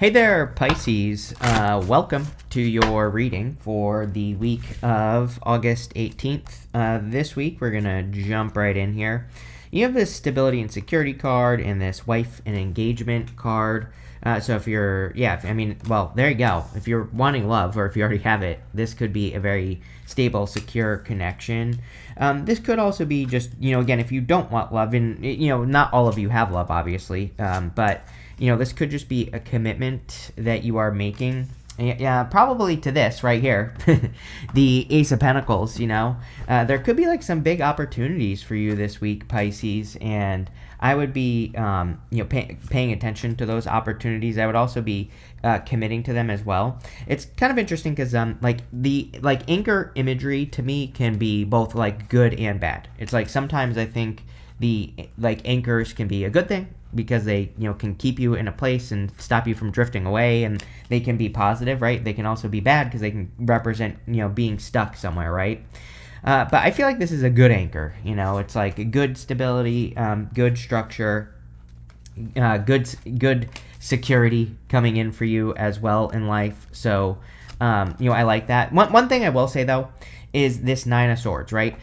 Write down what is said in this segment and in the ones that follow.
Hey there, Pisces. Welcome to your reading for the week of August 18th. This week, we're going to jump right in here. You have this stability and security card and this wife and engagement card. So if you're, there you go. If you're wanting love or if you already have it, this could be a very stable, secure connection. This could also be just, again, if you don't want love, and, not all of you have love, obviously, but this could just be a commitment that you are making. Yeah, probably to this right here, the Ace of Pentacles, there could be like some big opportunities for you this week, Pisces, and I would be, paying attention to those opportunities. I would also be committing to them as well. It's kind of interesting because, the anchor imagery to me can be both like good and bad. It's like sometimes I think the anchors can be a good thing, because they can keep you in a place and stop you from drifting away, and they can be positive, right? They can also be bad because they can represent being stuck somewhere, right? But I feel like this is a good anchor. It's like a good stability, good structure, good security coming in for you as well in life. So I like that. One thing I will say though is this Nine of Swords, right?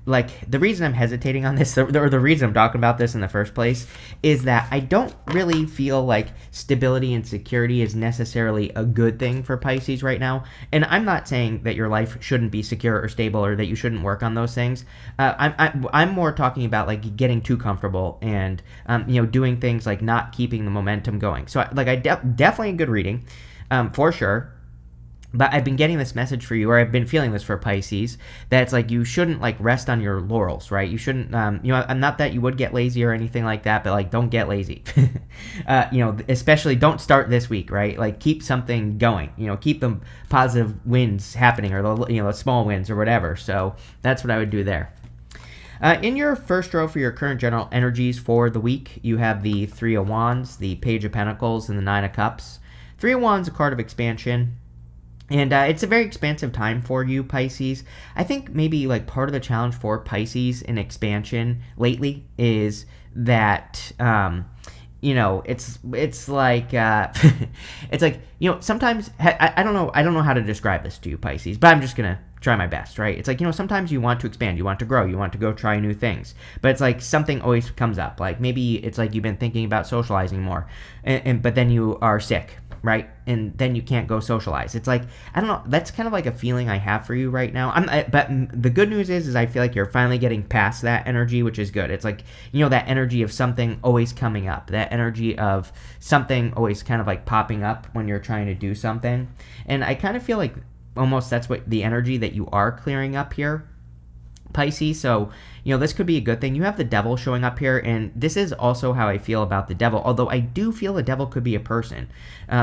Like, the reason I'm hesitating on this, or the reason I'm talking about this in the first place, is that I don't really feel like stability and security is necessarily a good thing for Pisces right now. And I'm not saying that your life shouldn't be secure or stable, or that you shouldn't work on those things. I'm more talking about like getting too comfortable and doing things like not keeping the momentum going. So definitely a good reading, for sure. But I've been getting this message for you, or I've been feeling this for Pisces, that it's like you shouldn't like rest on your laurels, right? You shouldn't, not that you would get lazy or anything like that, but like don't get lazy. Especially don't start this week, right? Like keep something going, keep the positive wins happening, or the small wins or whatever. So that's what I would do there. In your first row for your current general energies for the week, you have the Three of Wands, the Page of Pentacles, and the Nine of Cups. Three of Wands, a card of expansion. And it's a very expansive time for you, Pisces. I think maybe like part of the challenge for Pisces in expansion lately is that, it's like, sometimes, I don't know how to describe this to you, Pisces, but I'm just going to try my best, right? It's like, sometimes you want to expand, you want to grow, you want to go try new things, but it's like something always comes up. Like maybe it's like you've been thinking about socializing more, but then you are sick, right? And then you can't go socialize. It's like, I don't know, that's kind of like a feeling I have for you right now. But the good news is I feel like you're finally getting past that energy, which is good. It's like, that energy of something always coming up, that energy of something always kind of like popping up when you're trying to do something. And I kind of feel like almost that's what the energy that you are clearing up here, Pisces. So, this could be a good thing. You have the Devil showing up here, and this is also how I feel about the Devil, although I do feel the Devil could be a person.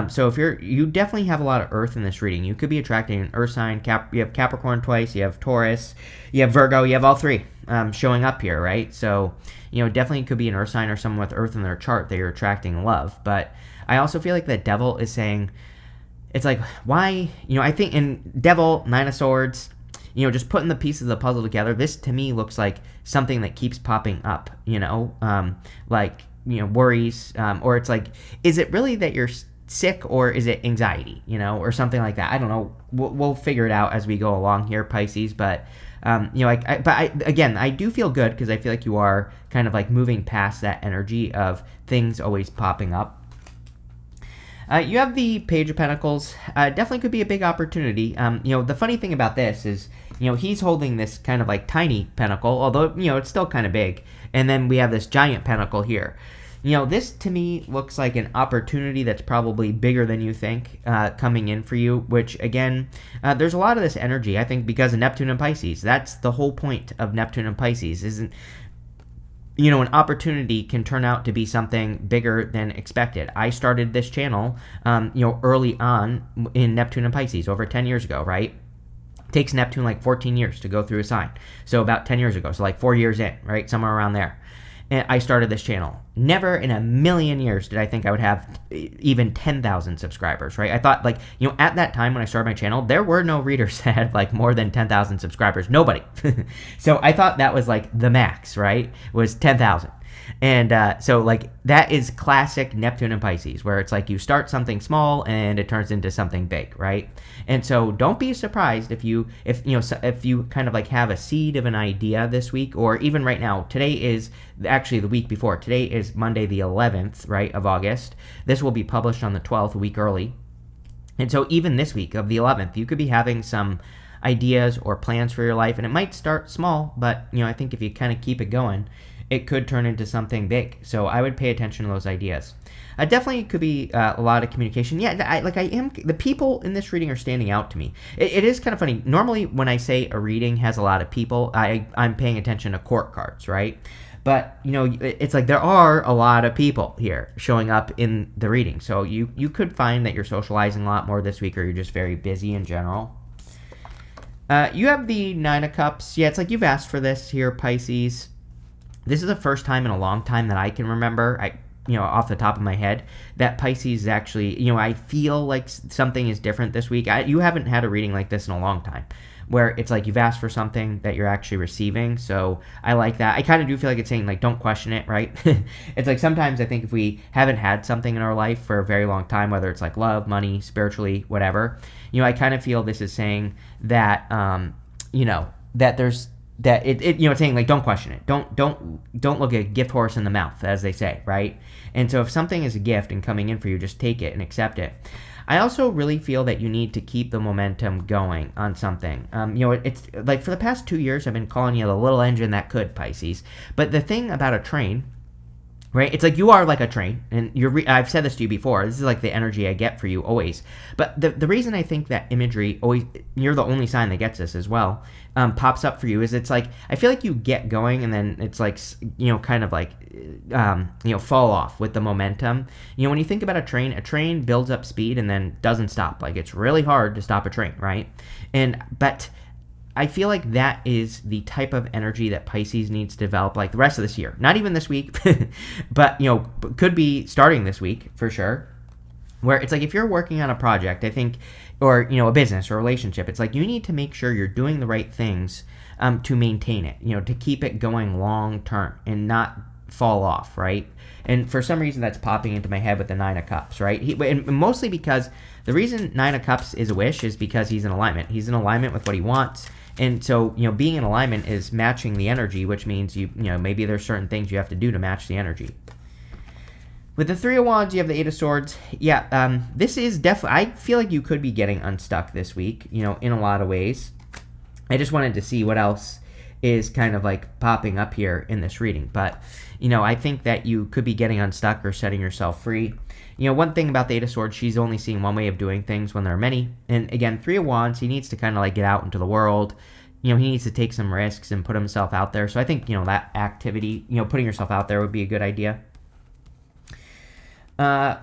So if you definitely have a lot of Earth in this reading. You could be attracting an Earth sign. You have Capricorn twice, you have Taurus, you have Virgo, you have all three showing up here, right? So, definitely could be an Earth sign or someone with Earth in their chart that you're attracting love. But I also feel like the Devil is saying, it's like, why, I think in Devil, Nine of Swords, just putting the pieces of the puzzle together, this to me looks like something that keeps popping up, worries, or it's like, is it really that you're sick, or is it anxiety, or something like that? I don't know. We'll figure it out as we go along here, Pisces, but, I do feel good because I feel like you are kind of like moving past that energy of things always popping up. You have the Page of Pentacles. Definitely could be a big opportunity. The funny thing about this is, he's holding this kind of like tiny pentacle, although, it's still kind of big. And then we have this giant pentacle here. This to me looks like an opportunity that's probably bigger than you think coming in for you, which again, there's a lot of this energy, I think, because of Neptune and Pisces. That's the whole point of Neptune and Pisces, isn't an opportunity can turn out to be something bigger than expected. I started this channel, early on in Neptune and Pisces, over 10 years ago, right? It takes Neptune like 14 years to go through a sign. So about 10 years ago, so like 4 years in, right? Somewhere around there. And I started this channel. Never in a million years did I think I would have even 10,000 subscribers, right? I thought, like, at that time when I started my channel, there were no readers that had like more than 10,000 subscribers. Nobody. So I thought that was like the max, right? Was 10,000. And so like that is classic Neptune and Pisces, where it's like you start something small and it turns into something big, right? And so don't be surprised if you kind of like have a seed of an idea this week, or even right now. Today is actually the week before. Today is Monday the 11th, right, of August. This will be published on the 12th, a week early. And so even this week of the 11th, you could be having some ideas or plans for your life, and it might start small, but I think if you kind of keep it going, it could turn into something big. So I would pay attention to those ideas. Definitely could be a lot of communication. Yeah, the people in this reading are standing out to me. It is kind of funny. Normally when I say a reading has a lot of people, I'm paying attention to court cards, right? But it's like there are a lot of people here showing up in the reading. So you could find that you're socializing a lot more this week, or you're just very busy in general. You have the Nine of Cups. Yeah, it's like you've asked for this here, Pisces. This is the first time in a long time that I can remember, off the top of my head, that Pisces is actually, I feel like something is different this week. You haven't had a reading like this in a long time, where it's like you've asked for something that you're actually receiving. So I like that. I kind of do feel like it's saying, like, don't question it, right? It's like sometimes I think if we haven't had something in our life for a very long time, whether it's like love, money, spiritually, whatever, I kind of feel this is saying that, that there's, that it's saying, like, don't question it. Don't look a gift horse in the mouth, as they say, right? And so if something is a gift and coming in for you, just take it and accept it. I also really feel that you need to keep the momentum going on something. It's like for the past 2 years, I've been calling you the little engine that could, Pisces. But the thing about a train, right? It's like you are like a train, and I've said this to you before. This is like the energy I get for you always. But the reason I think that imagery always, you're the only sign that gets this as well, pops up for you is it's like I feel like you get going and then it's like kind of like fall off with the momentum. When you think about a train builds up speed and then doesn't stop. Like it's really hard to stop a train, right? But I feel like that is the type of energy that Pisces needs to develop like the rest of this year. Not even this week, but, could be starting this week for sure. Where it's like if you're working on a project, I think, or, a business or relationship, it's like you need to make sure you're doing the right things to maintain it, to keep it going long term and not fall off, right? And for some reason that's popping into my head with the Nine of Cups, right? And mostly because the reason Nine of Cups is a wish is because he's in alignment. He's in alignment with what he wants. And so, being in alignment is matching the energy, which means maybe there's certain things you have to do to match the energy. With the Three of Wands, you have the Eight of Swords. Yeah, this is definitely, I feel like you could be getting unstuck this week, in a lot of ways. I just wanted to see what else is kind of like popping up here in this reading. But, I think that you could be getting unstuck or setting yourself free. One thing about the Eight of Swords, she's only seeing one way of doing things when there are many. And again, Three of Wands, he needs to kind of like get out into the world. He needs to take some risks and put himself out there. So I think, that activity, putting yourself out there would be a good idea.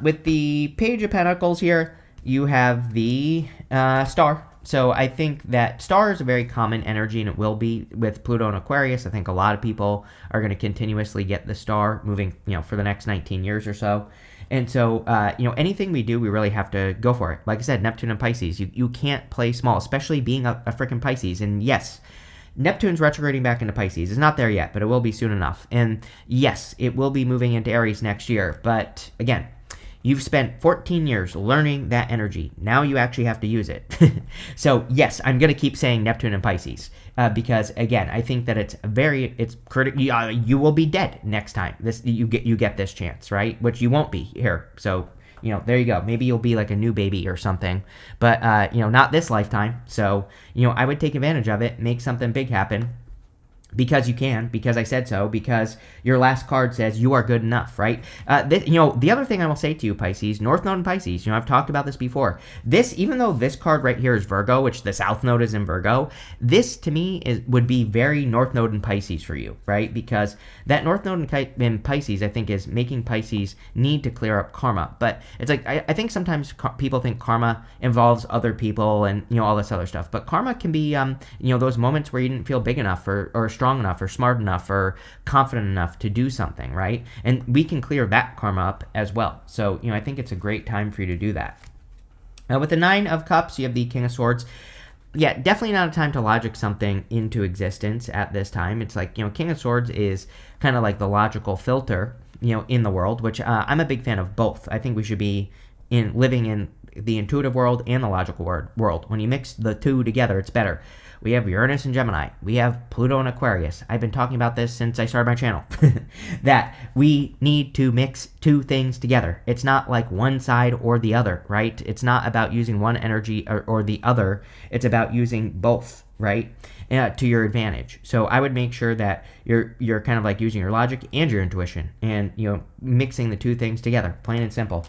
With the Page of Pentacles here, you have the Star. So I think that Star is a very common energy, and it will be with Pluto and Aquarius. I think a lot of people are going to continuously get the Star moving, for the next 19 years or so. And so, anything we do, we really have to go for it. Like I said, Neptune and Pisces, you can't play small, especially being a freaking Pisces. And yes, Neptune's retrograding back into Pisces. It's not there yet, but it will be soon enough. And yes, it will be moving into Aries next year. But again, you've spent 14 years learning that energy. Now you actually have to use it. So yes, I'm going to keep saying Neptune and Pisces because again, I think that it's critical. You will be dead next time. You get this chance, right? Which you won't be here. So there you go. Maybe you'll be like a new baby or something, but not this lifetime. So I would take advantage of it, make something big happen. Because you can, because I said so, because your last card says you are good enough, right? The other thing I will say to you, Pisces, North Node and Pisces, I've talked about this before. This, even though this card right here is Virgo, which the South Node is in Virgo, this to me would be very North Node and Pisces for you, right? Because that North Node in Pisces, I think, is making Pisces need to clear up karma. But it's like, I think sometimes people think karma involves other people and, all this other stuff. But karma can be, those moments where you didn't feel big enough or strong enough or smart enough or confident enough to do something, right? And we can clear that karma up as well. So, I think it's a great time for you to do that. With the Nine of Cups, you have the King of Swords. yeah, definitely not a time to logic something into existence at this time. It's like, King of Swords is kind of like the logical filter, in the world, which I'm a big fan of both. I think we should be living in the intuitive world and the logical world. When you mix the two together, it's better. We have Uranus and Gemini. We have Pluto and Aquarius. I've been talking about this since I started my channel. That we need to mix two things together. It's not like one side or the other, right? It's not about using one energy or the other. It's about using both, right? To your advantage. So I would make sure that you're kind of like using your logic and your intuition and, mixing the two things together, plain and simple.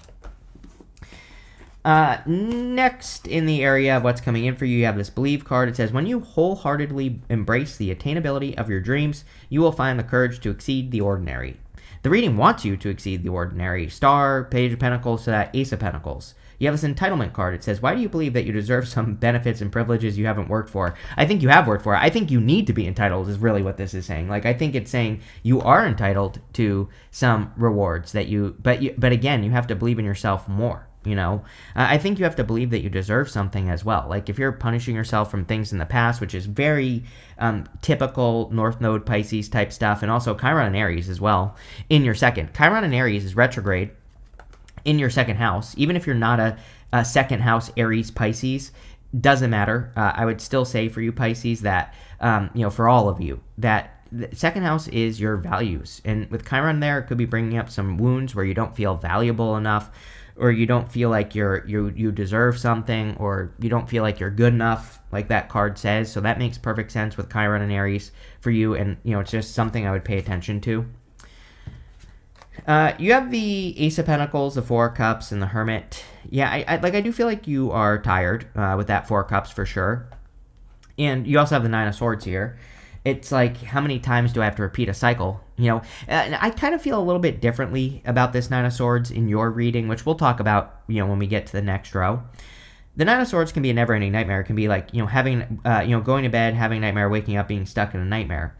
Next in the area of what's coming in for you, you have this Believe card. It says, when you wholeheartedly embrace the attainability of your dreams, you will find the courage to exceed the ordinary. The reading wants you to exceed the ordinary. Star, Page of Pentacles to that Ace of Pentacles. You have this Entitlement card. It says, why do you believe that you deserve some benefits and privileges you haven't worked for? I think you have worked for it. I think you need to be entitled is really what this is saying. Like, I think it's saying you are entitled to some rewards that but again, you have to believe in yourself more. I think you have to believe that you deserve something as well. Like if you're punishing yourself from things in the past, which is very typical North Node Pisces type stuff, and also Chiron and Aries as well in your second. Chiron and Aries is retrograde in your second house. Even if you're not a second house Aries Pisces, doesn't matter. I would still say for you Pisces that, for all of you, that the second house is your values. And with Chiron there, it could be bringing up some wounds where you don't feel valuable enough, or you don't feel like you deserve something, or you don't feel like you're good enough, like that card says. So that makes perfect sense with Chiron and Aries for you, and it's just something I would pay attention to. You have the Ace of Pentacles, the Four of Cups, and the Hermit. Yeah, I do feel like you are tired with that Four of Cups for sure. And you also have the Nine of Swords here. It's like, how many times do I have to repeat a cycle? And I kind of feel a little bit differently about this Nine of Swords in your reading, which we'll talk about, when we get to the next row. The Nine of Swords can be a never-ending nightmare. It can be like, having, going to bed, having a nightmare, waking up, being stuck in a nightmare.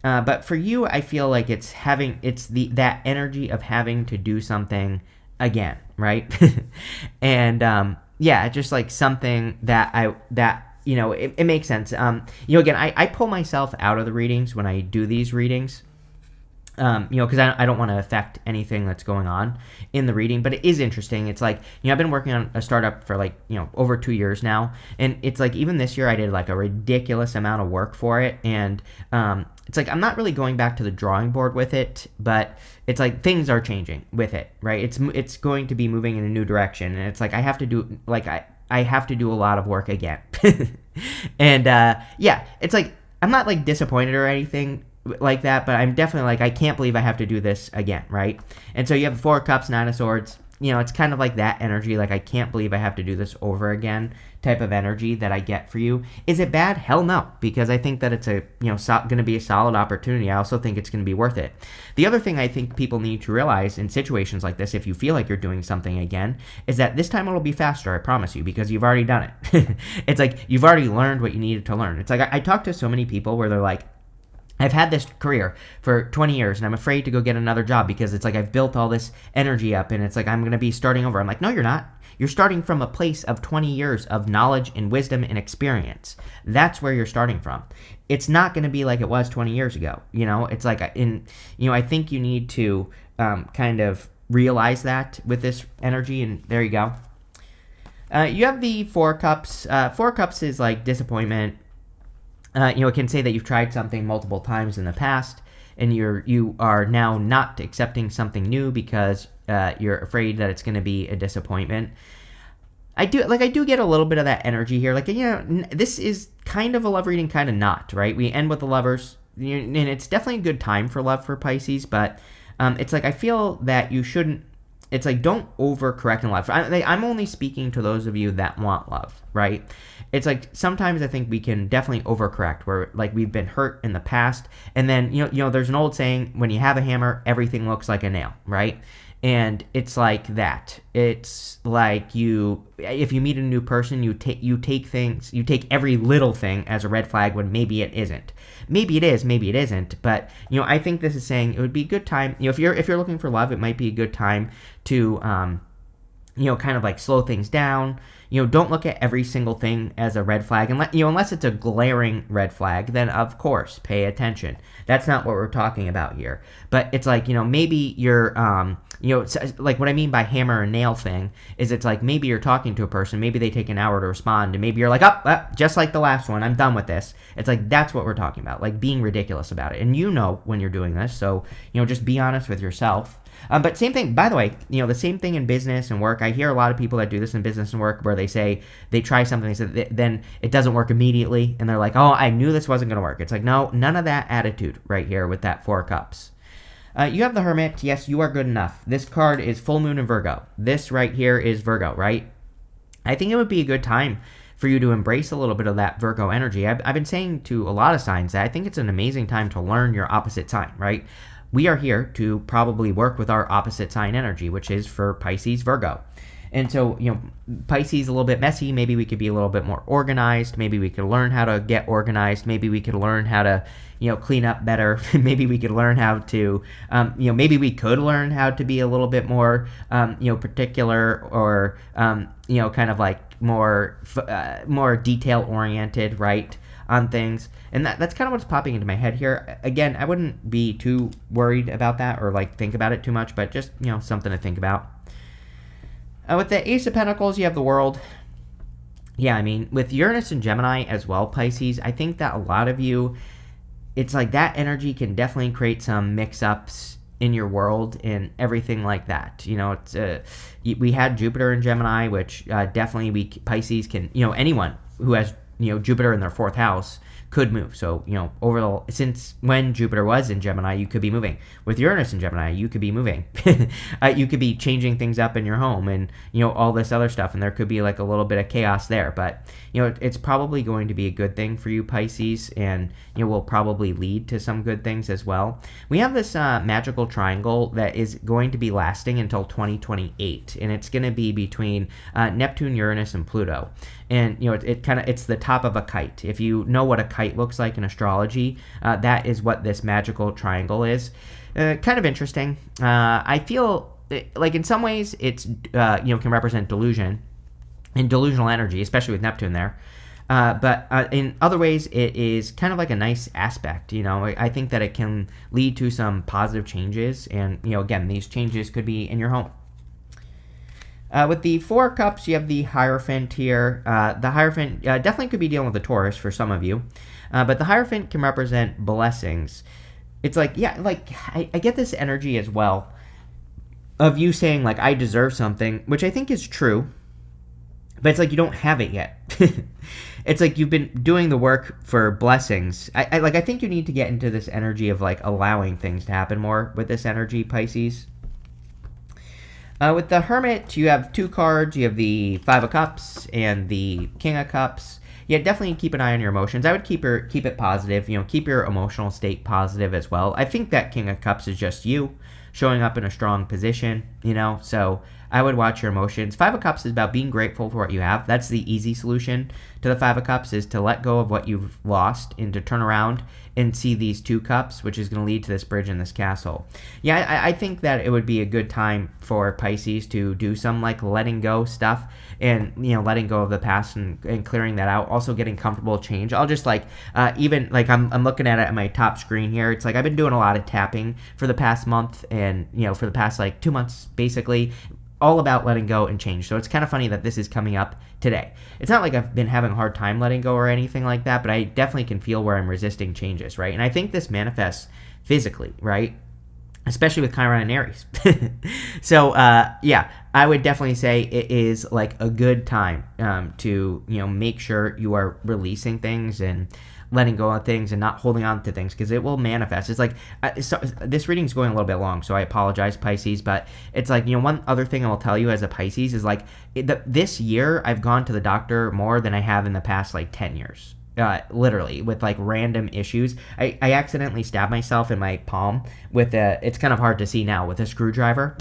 But for you, I feel like it's that energy of having to do something again, right? And just like something that it makes sense. Again, I pull myself out of the readings when I do these readings. Because I don't want to affect anything that's going on in the reading, but it is interesting. It's like, I've been working on a startup for like, over 2 years now. And it's like, even this year I did like a ridiculous amount of work for it. And, it's like, I'm not really going back to the drawing board with it, but it's like things are changing with it, right? It's going to be moving in a new direction. And it's like, I have to do a lot of work again. And, it's like, I'm not like disappointed or anything like that, but I'm definitely like, I can't believe I have to do this again, right? And so you have the Four of Cups, Nine of Swords. It's kind of like that energy, like I can't believe I have to do this over again type of energy that I get for you. Is it bad? Hell no, because I think that it's going to be a solid opportunity. I also think it's going to be worth it. The other thing I think people need to realize in situations like this, if you feel like you're doing something again, is that this time it'll be faster, I promise you, because you've already done it. It's like you've already learned what you needed to learn. It's like I talk to so many people where they're like, I've had this career for 20 years and I'm afraid to go get another job because it's like I've built all this energy up and it's like I'm going to be starting over. I'm like, no, you're not. You're starting from a place of 20 years of knowledge and wisdom and experience. That's where you're starting from. It's not going to be like it was 20 years ago. It's like I think you need to kind of realize that with this energy, and there you go. You have the Four Cups. Four Cups is like disappointment. It can say that you've tried something multiple times in the past, and you are now not accepting something new because you're afraid that it's going to be a disappointment. I do get a little bit of that energy here. Like, this is kind of a love reading, kind of not, right? We end with the Lovers, and it's definitely a good time for love for Pisces, but it's like I feel that you shouldn't. It's like, don't overcorrect in love. I'm only speaking to those of you that want love, right? It's like sometimes I think we can definitely overcorrect where like we've been hurt in the past, and then there's an old saying, when you have a hammer, everything looks like a nail, right? And it's like that. It's like if you meet a new person, you take every little thing as a red flag when maybe it isn't. Maybe it is, maybe it isn't. But I think this is saying it would be a good time. If you're looking for love, it might be a good time to kind of like slow things down. Don't look at every single thing as a red flag. Unless it's a glaring red flag, then of course, pay attention. That's not what we're talking about here. But it's like, maybe you're, like what I mean by hammer and nail thing is it's like maybe you're talking to a person, maybe they take an hour to respond, and maybe you're like, just like the last one, I'm done with this. It's like, that's what we're talking about, like being ridiculous about it. And when you're doing this, so, just be honest with yourself. But same thing, by the way, the same thing in business and work. I hear a lot of people that do this in business and work where they say they try something, then it doesn't work immediately, and they're like, oh, I knew this wasn't going to work. It's like, no, none of that attitude right here with that 4 cups. You have the Hermit. Yes, you are good enough. This card is full moon in Virgo. This right here is Virgo, right? I think it would be a good time for you to embrace a little bit of that Virgo energy. I've been saying to a lot of signs that I think it's an amazing time to learn your opposite sign, right? We are here to probably work with our opposite sign energy, which is for Pisces, Virgo. And so, Pisces a little bit messy. Maybe we could be a little bit more organized. Maybe we could learn how to get organized. Maybe we could learn how to, clean up better. Maybe we could learn how to, maybe we could learn how to be a little bit more, particular or, kind of like more detail oriented, right, on things. And that's kind of what's popping into my head here. Again, I wouldn't be too worried about that or like think about it too much, but just, something to think about. With the Ace of Pentacles, you have the World. Yeah, I mean, with Uranus and Gemini as well, Pisces, I think that a lot of you, it's like that energy can definitely create some mix-ups in your world and everything like that. We had Jupiter in Gemini, which definitely Pisces can, anyone who has, Jupiter in their 4th house could move. So, since when Jupiter was in Gemini, you could be moving. With Uranus in Gemini, you could be moving. You could be changing things up in your home and, all this other stuff. And there could be like a little bit of chaos there. But, it's probably going to be a good thing for you, Pisces, and, will probably lead to some good things as well. We have this magical triangle that is going to be lasting until 2028. And it's going to be between Neptune, Uranus, and Pluto. And, it's the top of a kite. If you know what a kite looks like in astrology, that is what this magical triangle is. Kind of interesting. I feel like in some ways it's, can represent delusion and delusional energy, especially with Neptune there. But in other ways, it is kind of like a nice aspect. I think that it can lead to some positive changes. And, again, these changes could be in your home. With the 4 cups, you have the Hierophant here. The Hierophant definitely could be dealing with the Taurus for some of you. But the Hierophant can represent blessings. It's like, yeah, like I get this energy as well of you saying, like, I deserve something, which I think is true. But it's like you don't have it yet. It's like you've been doing the work for blessings. I think you need to get into this energy of, like, allowing things to happen more with this energy, Pisces. With the Hermit, you have 2 cards. You have the 5 of Cups and the King of Cups. Yeah, definitely keep an eye on your emotions. I would keep it positive. Keep your emotional state positive as well. I think that King of Cups is just you showing up in a strong position, so I would watch your emotions. 5 of Cups is about being grateful for what you have. That's the easy solution to the 5 of Cups, is to let go of what you've lost and to turn around and see these 2 cups, which is going to lead to this bridge and this castle. Yeah, I think that it would be a good time for Pisces to do some like letting go stuff and, letting go of the past and clearing that out. Also getting comfortable with change. I'll just even I'm looking at it at my top screen here. It's like I've been doing a lot of tapping for the past month and, for the past 2 months, basically. All about letting go and change. So it's kind of funny that this is coming up today. It's not like I've been having a hard time letting go or anything like that, but I definitely can feel where I'm resisting changes, right? And I think this manifests physically, right? Especially with Chiron and Aries. So, yeah, I would definitely say it is like a good time to, make sure you are releasing things and letting go of things and not holding on to things, because it will manifest. It's like, this reading's going a little bit long, so I apologize, Pisces, but it's like, one other thing I will tell you as a Pisces is like, this year I've gone to the doctor more than I have in the past 10 years. Literally, with random issues. I accidentally stabbed myself in my palm with it's kind of hard to see now, with a screwdriver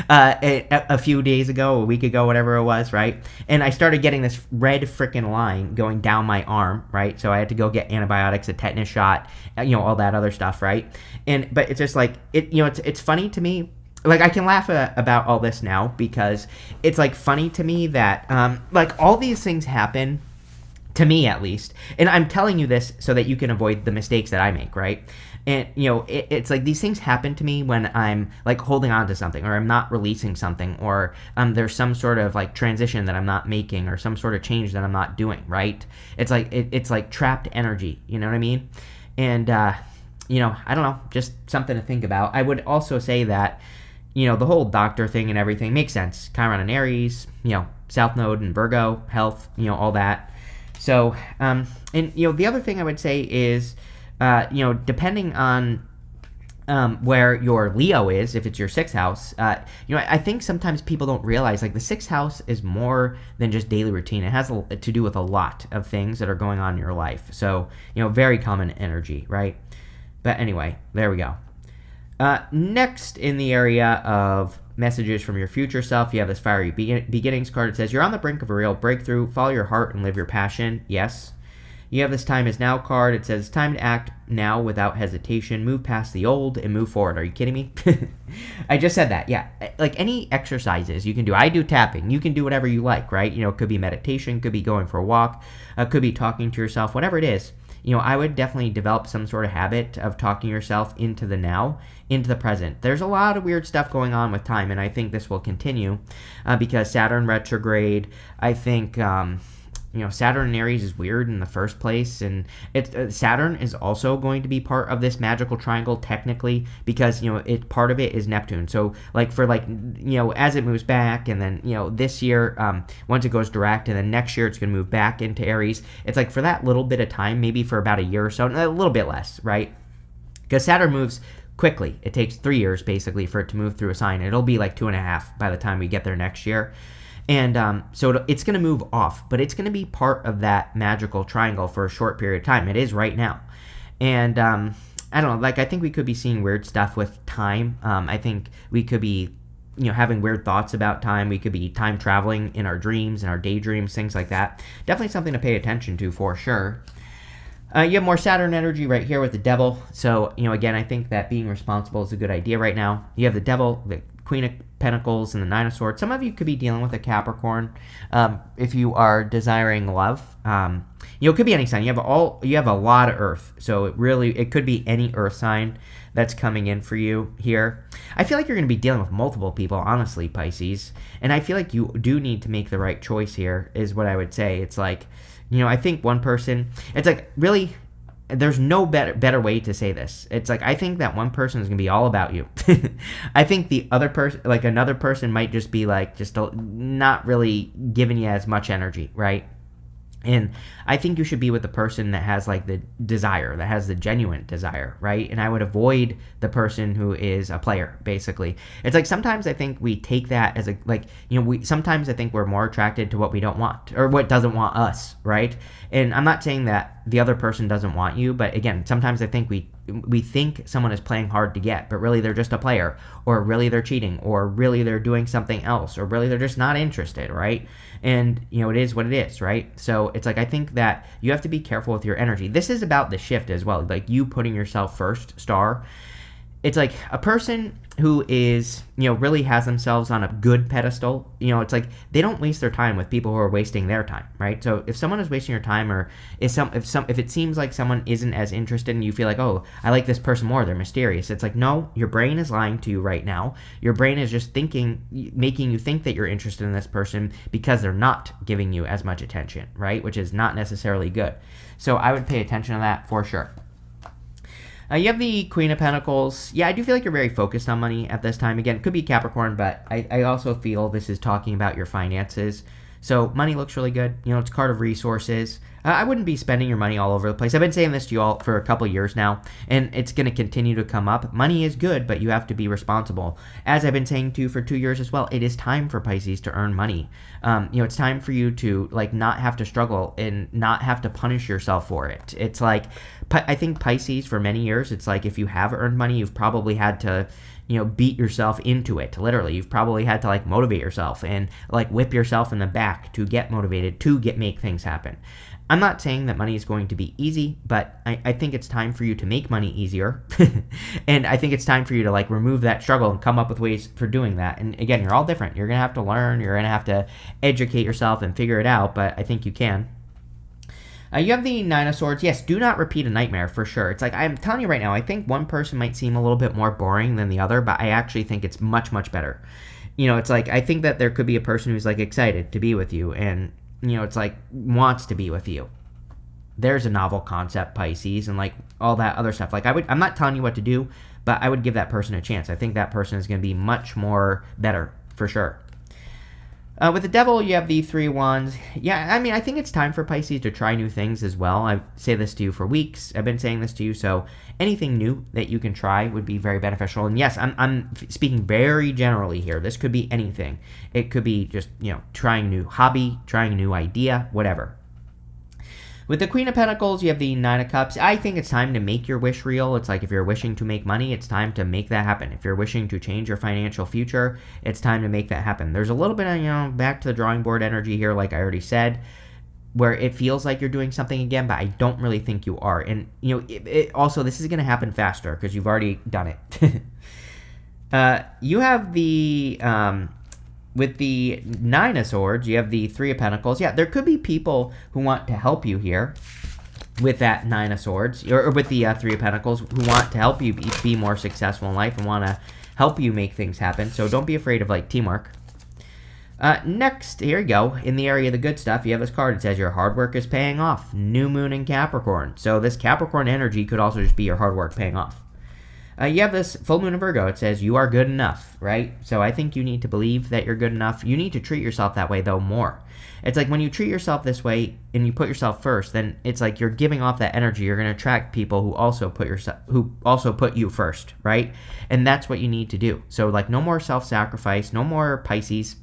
a few days ago, a week ago, whatever it was, right? And I started getting this red freaking line going down my arm, right? So I had to go get antibiotics, a tetanus shot, all that other stuff, right? But it's just like, it's funny to me like I can laugh about all this now because it's like funny to me that like all these things happen to me at least, and I'm telling you this so that you can avoid the mistakes that I make, right? And it's like these things happen to me when I'm like holding on to something, or I'm not releasing something, or there's some sort of like transition that I'm not making, or some sort of change that I'm not doing, right? It's like it's like trapped energy, you know what I mean? And I don't know, just something to think about. I would also say that the whole doctor thing and everything makes sense. Chiron and Aries, South Node and Virgo, health, all that. So, and the other thing I would say is, depending on where your Leo is, if it's your sixth house, I think sometimes people don't realize like the sixth house is more than just daily routine. It has to do with a lot of things that are going on in your life. So, very common energy, right? But anyway, there we go. Next, in the area of messages from your future self, you have this fiery beginnings card. It says, you're on the brink of a real breakthrough. Follow your heart and live your passion. Yes. You have this time is now card. It says, it's time to act now without hesitation. Move past the old and move forward. Are you kidding me? I just said that. Yeah. Like any exercises you can do. I do tapping. You can do whatever you like, right? It could be meditation, could be going for a walk, could be talking to yourself, whatever it is. I would definitely develop some sort of habit of talking yourself into the now, into the present. There's a lot of weird stuff going on with time, and I think this will continue because Saturn retrograde, I think, Saturn in Aries is weird in the first place, and Saturn is also going to be part of this magical triangle technically because part of it is Neptune. So as it moves back, and then this year once it goes direct, and then next year it's going to move back into Aries. It's like for that little bit of time, maybe for about a year or so, a little bit less, right? Because Saturn moves quickly. It takes 3 years basically for it to move through a sign. It'll be like 2.5 by the time we get there next year. And so it's going to move off, but it's going to be part of that magical triangle for a short period of time. It is right now. And I don't know, I think we could be seeing weird stuff with time. I think we could be, having weird thoughts about time. We could be time traveling in our dreams and our daydreams, things like that. Definitely something to pay attention to for sure. You have more Saturn energy right here with the Devil. So, again, I think that being responsible is a good idea right now. You have the Devil, the Queen of Pentacles, and the Nine of Swords. Some of you could be dealing with a Capricorn if you are desiring love. It could be any sign. You have a lot of Earth, so it could be any Earth sign that's coming in for you here. I feel like you're going to be dealing with multiple people, honestly, Pisces, and I feel like you do need to make the right choice here, is what I would say. It's like, I think one person. It's like really. There's no better way to say this. It's like I think that one person is gonna be all about you. I think the other person, like another person, might just be like not really giving you as much energy, right? And I think you should be with the person that has like the desire, that has the genuine desire, right? And I would avoid the person who is a player, basically. It's like sometimes I think we take that as sometimes I think we're more attracted to what we don't want or what doesn't want us, right? And I'm not saying that the other person doesn't want you, but again, sometimes I think we think someone is playing hard to get, but really they're just a player, or really they're cheating, or really they're doing something else, or really they're just not interested, right? And it is what it is, right? So it's like I think that you have to be careful with your energy. This is about the shift as well, like you putting yourself first, star. It's like a person who is, really has themselves on a good pedestal, it's like they don't waste their time with people who are wasting their time, right? So if someone is wasting your time, or if it seems like someone isn't as interested and you feel like, oh, I like this person more, they're mysterious. It's like, no, your brain is lying to you right now. Your brain is just making you think that you're interested in this person because they're not giving you as much attention, right? Which is not necessarily good. So I would pay attention to that for sure. You have the Queen of Pentacles. Yeah, I do feel like you're very focused on money at this time. Again, it could be Capricorn, but I also feel this is talking about your finances. So money looks really good. It's a card of resources. I wouldn't be spending your money all over the place. I've been saying this to you all for a couple years now, and it's going to continue to come up. Money is good, but you have to be responsible. As I've been saying to you for 2 years as well, it is time for Pisces to earn money. It's time for you to not have to struggle and not have to punish yourself for it. It's like, I think Pisces for many years, it's like if you have earned money, you've probably had to beat yourself into it. Literally, you've probably had to motivate yourself and whip yourself in the back to get motivated to make things happen. I'm not saying that money is going to be easy, but I think it's time for you to make money easier. And I think it's time for you to like remove that struggle and come up with ways for doing that. And again, you're all different. You're going to have to learn. You're going to have to educate yourself and figure it out, but I think you can. You have the Nine of Swords. Yes, do not repeat a nightmare for sure. It's like, I'm telling you right now, I think one person might seem a little bit more boring than the other, but I actually think it's much, much better. It's like, I think that there could be a person who's like excited to be with you and, it's like wants to be with you. There's a novel concept, Pisces, and like all that other stuff. Like I'm not telling you what to do, but I would give that person a chance. I think that person is going to be much more better for sure. With the Devil, you have the Three of Wands. Yeah, I mean, I think it's time for Pisces to try new things as well. I say this to you for weeks. I've been saying this to you, so anything new that you can try would be very beneficial. And yes, I'm speaking very generally here. This could be anything. It could be just, trying a new hobby, trying a new idea, whatever. With the Queen of Pentacles, you have the Nine of Cups. I think it's time to make your wish real. It's like if you're wishing to make money, it's time to make that happen. If you're wishing to change your financial future, it's time to make that happen. There's a little bit of, back to the drawing board energy here, like I already said, where it feels like you're doing something again, but I don't really think you are. And, also, this is going to happen faster because you've already done it. You have the... With the Nine of Swords, you have the Three of Pentacles. Yeah, there could be people who want to help you here with that Nine of Swords, or with the Three of Pentacles, who want to help you be more successful in life and want to help you make things happen. So don't be afraid of, like, teamwork. Next, here you go. In the area of the good stuff, you have this card. It says your hard work is paying off. New moon in Capricorn. So this Capricorn energy could also just be your hard work paying off. You have this full moon in Virgo. It says you are good enough, right? So I think you need to believe that you're good enough. You need to treat yourself that way, though, more. It's like when you treat yourself this way and you put yourself first, then it's like you're giving off that energy. You're going to attract people who also put you first, right? And that's what you need to do. So like no more self-sacrifice, no more Pisces,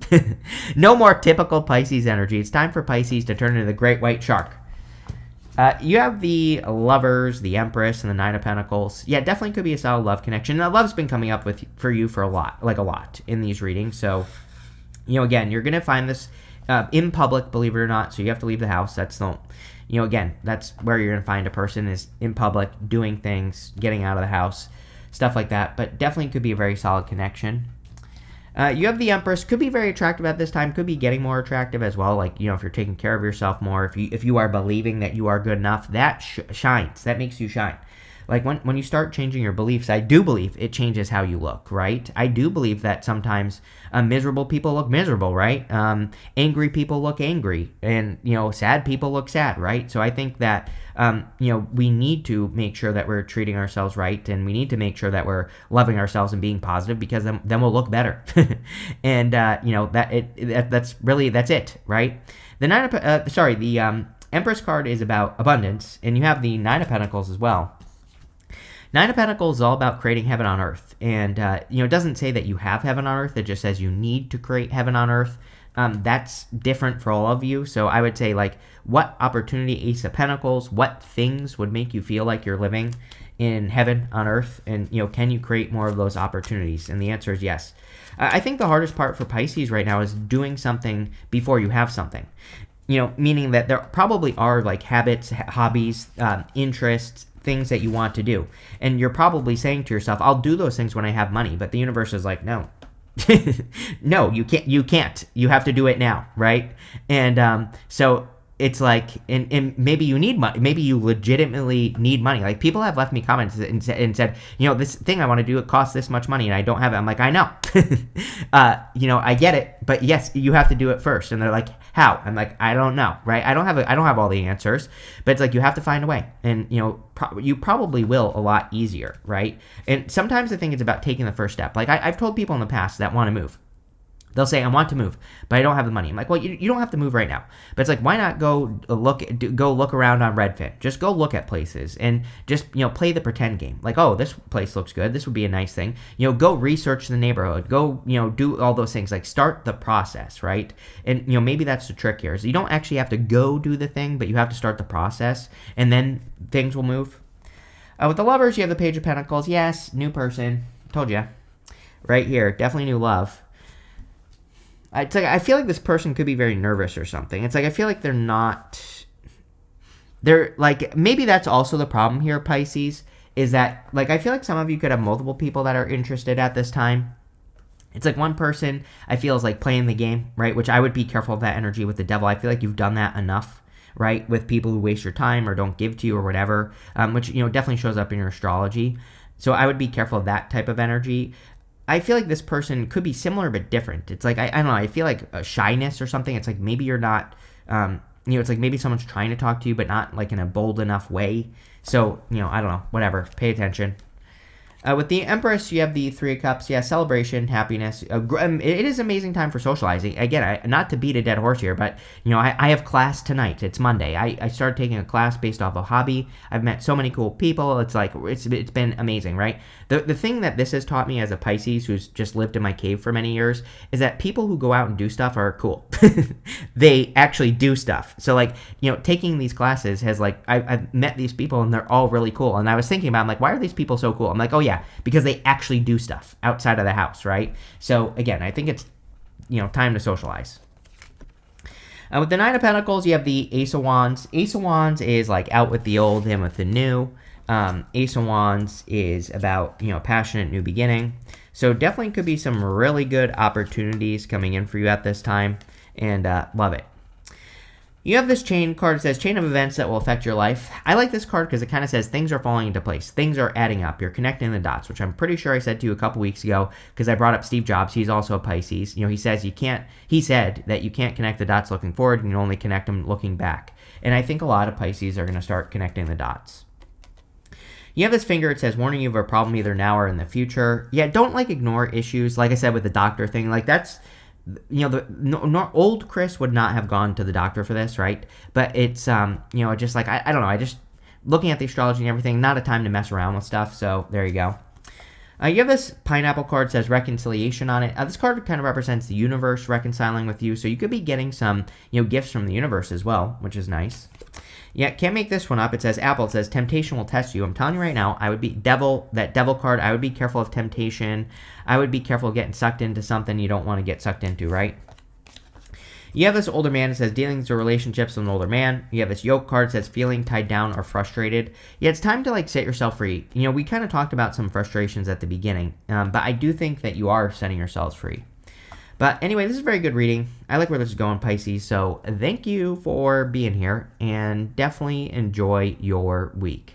no more typical Pisces energy. It's time for Pisces to turn into the great white shark. You have the Lovers, the Empress, and the Nine of Pentacles. Yeah, definitely could be a solid love connection. Now, love's been coming up for you for a lot in these readings. So, again, you're going to find this in public, believe it or not. So you have to leave the house. That's again, that's where you're going to find a person is in public, doing things, getting out of the house, stuff like that. But definitely could be a very solid connection. You have the Empress, could be very attractive at this time, could be getting more attractive as well. Like, if you're taking care of yourself more, if you are believing that you are good enough, that shines. That makes you shine. Like when you start changing your beliefs, I do believe it changes how you look, right? I do believe that sometimes miserable people look miserable, right? Angry people look angry, and sad people look sad, right? So I think that we need to make sure that we're treating ourselves right, and we need to make sure that we're loving ourselves and being positive, because then we'll look better. And that's it, right? The Empress card is about abundance, and you have the Nine of Pentacles as well. Nine of Pentacles is all about creating heaven on earth. And, it doesn't say that you have heaven on earth. It just says you need to create heaven on earth. That's different for all of you. So I would say, like, what opportunity, Ace of Pentacles, what things would make you feel like you're living in heaven on earth? And, can you create more of those opportunities? And the answer is yes. I think the hardest part for Pisces right now is doing something before you have something. Meaning that there probably are, like, habits, hobbies, interests, things that you want to do. And you're probably saying to yourself, I'll do those things when I have money. But the universe is like, no. No, you can't. You have to do it now, right? And so it's like, and maybe you need money. Maybe you legitimately need money. Like, people have left me comments and said, this thing I want to do, it costs this much money and I don't have it. I'm like, I know. I get it, but yes, you have to do it first. And they're like, how? I'm like, I don't know, right? I don't have all the answers, but it's like, you have to find a way. And, you probably will a lot easier, right? And sometimes I think it's about taking the first step. Like, I've told people in the past that want to move. They'll say, I want to move, but I don't have the money. I'm like, well, you don't have to move right now. But it's like, why not go look around on Redfin? Just go look at places and just, play the pretend game. Like, oh, this place looks good. This would be a nice thing. Go research the neighborhood. Go, do all those things. Like, start the process, right? And, maybe that's the trick here. Is you don't actually have to go do the thing, but you have to start the process, and then things will move. With the Lovers, you have the Page of Pentacles. Yes, new person. Told you. Right here. Definitely new love. It's like, I feel like this person could be very nervous or something. It's like, I feel like they're not They're like, maybe that's also the problem here, Pisces, is that like I feel like some of you could have multiple people that are interested at this time. It's like one person I feel is like playing the game, right? Which I would be careful of that energy with the devil. I feel like you've done that enough, right? With people who waste your time or don't give to you or whatever, which, definitely shows up in your astrology. So I would be careful of that type of energy. I feel like this person could be similar but different. It's like, I don't know, I feel like a shyness or something. It's like maybe you're not, it's like maybe someone's trying to talk to you but not like in a bold enough way. So, I don't know, whatever. Pay attention. With the Empress, you have the Three of Cups. Yeah, celebration, happiness. It is an amazing time for socializing. Again, not to beat a dead horse here, but, I have class tonight. It's Monday. I started taking a class based off a hobby. I've met so many cool people. It's like, it's been amazing, right? The thing that this has taught me as a Pisces who's just lived in my cave for many years is that people who go out and do stuff are cool. They actually do stuff. So, like, taking these classes has, like, I've met these people and they're all really cool. And I was thinking about, I'm like, why are these people so cool? I'm like, oh, yeah, because they actually do stuff outside of the house, right? So, again, I think it's, time to socialize. With the Nine of Pentacles, you have the Ace of Wands. Ace of Wands is, like, out with the old, in with the new. Ace of Wands is about, passionate new beginning. So definitely could be some really good opportunities coming in for you at this time, and love it. You have this chain card that says chain of events that will affect your life. I like this card because it kind of says things are falling into place. Things are adding up. You're connecting the dots, which I'm pretty sure I said to you a couple weeks ago because I brought up Steve Jobs. He's also a Pisces. He said that you can't connect the dots looking forward. You can only connect them looking back. And I think a lot of Pisces are going to start connecting the dots. You have this finger, it says warning you of a problem either now or in the future. Yeah, don't ignore issues. Like I said with the doctor thing, that's, old Chris would not have gone to the doctor for this, right? But it's, just like, I don't know, I just, looking at the astrology and everything, not a time to mess around with stuff, so there you go. You have this pineapple card, says reconciliation on it. This card kind of represents the universe reconciling with you, so you could be getting some, gifts from the universe as well, which is nice. Yeah, can't make this one up. It says Apple. It says temptation will test you. I'm telling you right now, I would be that devil card. I would be careful of temptation. I would be careful of getting sucked into something you don't want to get sucked into, right? You have this older man. It says dealings or relationships with an older man. You have this yoke card. It says feeling tied down or frustrated. Yeah, it's time to set yourself free. We kind of talked about some frustrations at the beginning, but I do think that you are setting yourselves free. But anyway, this is a very good reading. I like where this is going, Pisces. So thank you for being here and definitely enjoy your week.